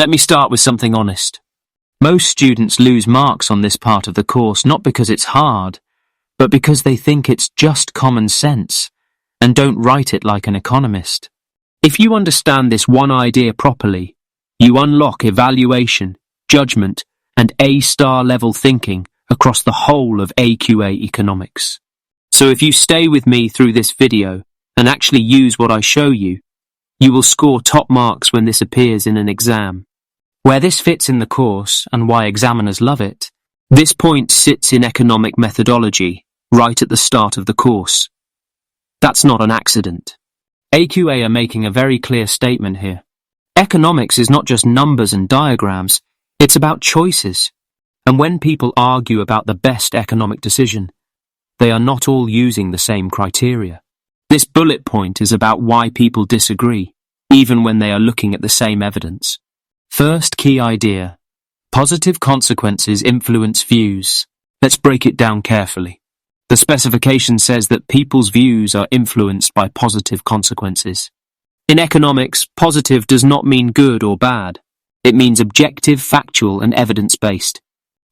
Let me start with something honest. Most students lose marks on this part of the course not because it's hard, but because they think it's just common sense and don't write it like an economist. If you understand this one idea properly, you unlock evaluation, judgment, and A-star level thinking across the whole of AQA Economics. So if you stay with me through this video and actually use what I show you, you will score top marks when this appears in an exam. Where this fits in the course and why examiners love it, this point sits in economic methodology, right at the start of the course. That's not an accident. AQA are making a very clear statement here. Economics is not just numbers and diagrams, it's about choices. And when people argue about the best economic decision, they are not all using the same criteria. This bullet point is about why people disagree, even when they are looking at the same evidence. First key idea: positive consequences influence views. Let's break it down carefully. The specification says that people's views are influenced by positive consequences. In economics, positive does not mean good or bad. It means objective, factual, and evidence-based.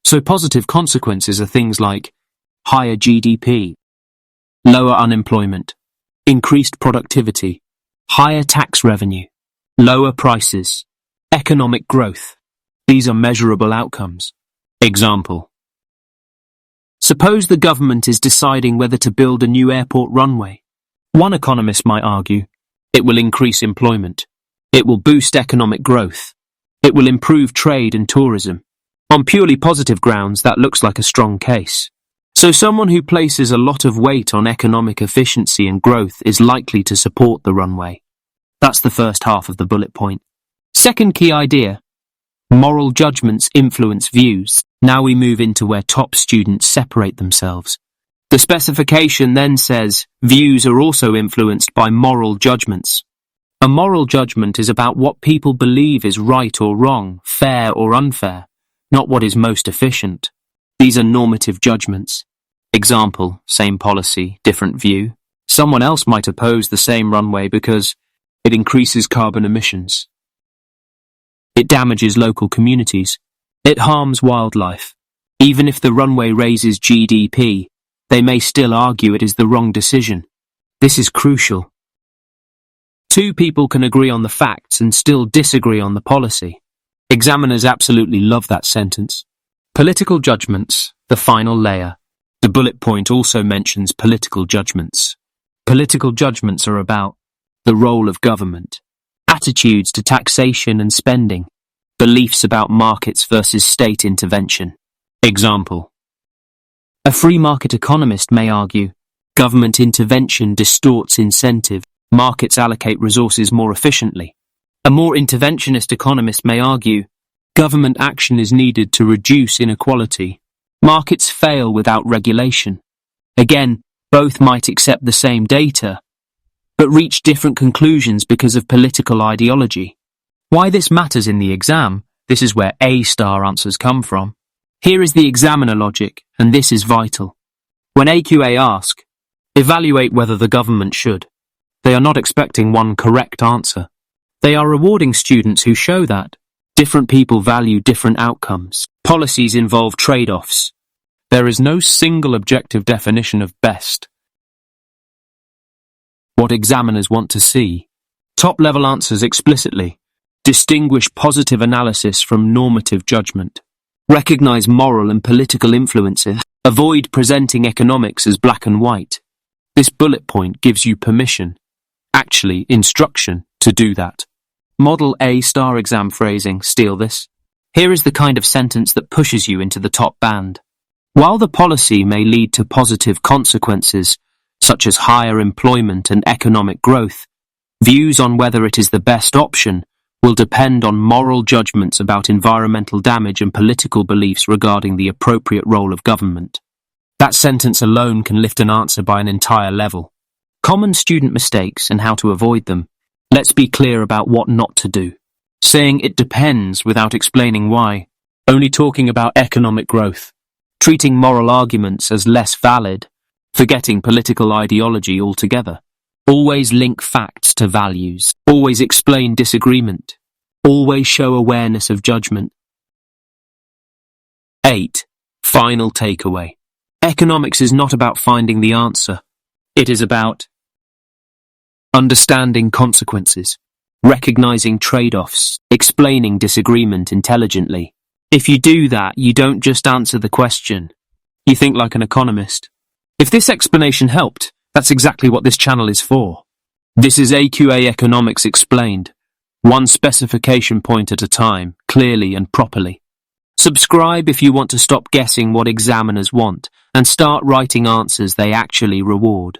So positive consequences are things like higher GDP, lower unemployment, increased productivity, higher tax revenue, lower prices, economic growth. These are measurable outcomes. Example: suppose the government is deciding whether to build a new airport runway. One economist might argue, it will increase employment. It will boost economic growth. It will improve trade and tourism. On purely positive grounds, that looks like a strong case. So someone who places a lot of weight on economic efficiency and growth is likely to support the runway. That's the first half of the bullet point. Second key idea: moral judgments influence views. Now we move into where top students separate themselves. The specification then says views are also influenced by moral judgments. A moral judgment is about what people believe is right or wrong, fair or unfair, not what is most efficient. These are normative judgments. Example: same policy, different view. Someone else might oppose the same runway because it increases carbon emissions. It damages local communities. It harms wildlife. Even if the runway raises GDP, they may still argue it is the wrong decision. This is crucial. Two people can agree on the facts and still disagree on the policy. Examiners absolutely love that sentence. Political judgments, the final layer. The bullet point also mentions political judgments. Political judgments are about the role of government, attitudes to taxation and spending, beliefs about markets versus state intervention. Example: a free market economist may argue, government intervention distorts incentive, markets allocate resources more efficiently. A more interventionist economist may argue, government action is needed to reduce inequality. Markets fail without regulation. Again, both might accept the same data, but reach different conclusions because of political ideology. Why this matters in the exam, this is where A-star answers come from. Here is the examiner logic, and this is vital. When AQA ask, evaluate whether the government should, they are not expecting one correct answer. They are rewarding students who show that different people value different outcomes. Policies involve trade-offs. There is no single objective definition of best. What examiners want to see: top-level answers explicitly. Distinguish positive analysis from normative judgment. Recognize moral and political influences. Avoid presenting economics as black and white. This bullet point gives you permission, actually instruction, to do that. Model A-star exam phrasing, steal this. Here is the kind of sentence that pushes you into the top band. While the policy may lead to positive consequences, such as higher employment and economic growth, views on whether it is the best option will depend on moral judgments about environmental damage and political beliefs regarding the appropriate role of government. That sentence alone can lift an answer by an entire level. Common student mistakes and how to avoid them. Let's be clear about what not to do. Saying it depends without explaining why. Only talking about economic growth. Treating moral arguments as less valid. Forgetting political ideology altogether. Always link facts to values. Always explain disagreement. Always show awareness of judgment. 8. Final takeaway. Economics is not about finding the answer. It is about understanding consequences, recognizing trade-offs, explaining disagreement intelligently. If you do that, you don't just answer the question. You think like an economist. If this explanation helped, that's exactly what this channel is for. This is AQA Economics explained, one specification point at a time, clearly and properly. Subscribe if you want to stop guessing what examiners want and start writing answers they actually reward.